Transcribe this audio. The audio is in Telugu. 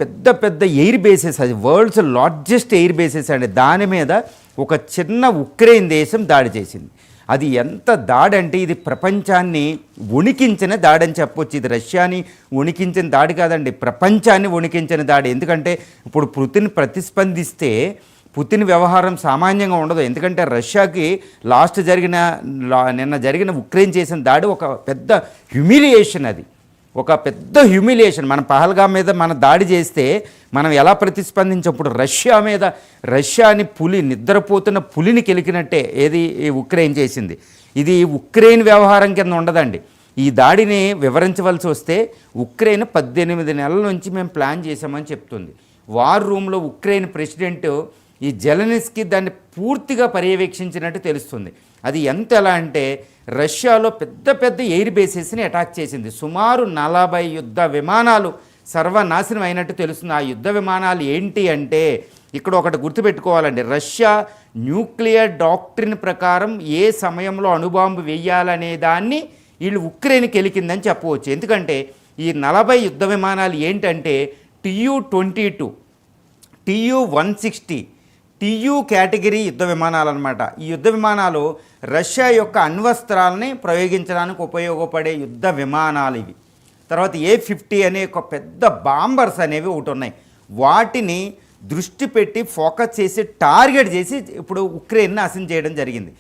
పెద్ద పెద్ద ఎయిర్ బేసెస్, అది వరల్డ్స్ లార్జెస్ట్ ఎయిర్ బేసెస్ అండి. దాని మీద ఒక చిన్న ఉక్రెయిన్ దేశం దాడి చేసింది. అది ఎంత దాడి అంటే ఇది ప్రపంచాన్ని వణికించిన దాడి అని చెప్పొచ్చు. ఇది రష్యాని వణికించిన దాడి కాదండి, ప్రపంచాన్ని వణికించిన దాడి. ఎందుకంటే ఇప్పుడు పుతిన్ ప్రతిస్పందిస్తే పుతిన్ వ్యవహారం సామాన్యంగా ఉండదు. ఎందుకంటే రష్యాకి నిన్న జరిగిన ఉక్రెయిన్ చేసిన దాడి ఒక పెద్ద హ్యూమిలియేషన్. అది ఒక పెద్ద హ్యూమిలియేషన్. మన పహల్గాం మీద మన దాడి చేస్తే మనం ఎలా ప్రతిస్పందించప్పుడు రష్యాని నిద్రపోతున్న పులిని కెలికినట్టే ఏది ఉక్రెయిన్ చేసింది. ఇది ఉక్రెయిన్ వ్యవహారం కింద ఉండదండి. ఈ దాడిని వివరించవలసి వస్తే ఉక్రెయిన్ 18 నెలల నుంచి మేము ప్లాన్ చేశామని చెప్తుంది. వార్ రూమ్లో ఉక్రెయిన్ ప్రెసిడెంట్ ఈ జెలెన్స్కీ దాన్ని పూర్తిగా పర్యవేక్షించినట్టు తెలుస్తుంది. అది ఎలా అంటే రష్యాలో పెద్ద పెద్ద ఎయిర్ బేసెస్ని అటాక్ చేసింది. సుమారు 40 యుద్ధ విమానాలు సర్వనాశనం అయినట్టు తెలుస్తుంది. ఆ యుద్ధ విమానాలు ఏంటి అంటే ఇక్కడ ఒకటి గుర్తుపెట్టుకోవాలండి. రష్యా న్యూక్లియర్ డాక్ట్రిన్ ప్రకారం ఏ సమయంలో అణుబాంబు వేయాలనే దాన్ని వీళ్ళు ఉక్రెయిన్కి ఎలికిందని చెప్పవచ్చు. ఎందుకంటే ఈ 40 యుద్ధ విమానాలు ఏంటంటే Tu-22, Tu-160, టియు కేటగిరీ యుద్ధ విమానాలు అనమాట. ఈ యుద్ధ విమానాలు రష్యా యొక్క అణ్వస్త్రాలని ప్రయోగించడానికి ఉపయోగపడే యుద్ధ విమానాలు ఇవి. తర్వాత A-50 అనే ఒక పెద్ద బాంబర్స్ అనేవి ఒకటి ఉన్నాయి. వాటిని దృష్టి పెట్టి ఫోకస్ చేసి టార్గెట్ చేసి ఇప్పుడు ఉక్రెయిన్ని నాశనం చేయడం జరిగింది.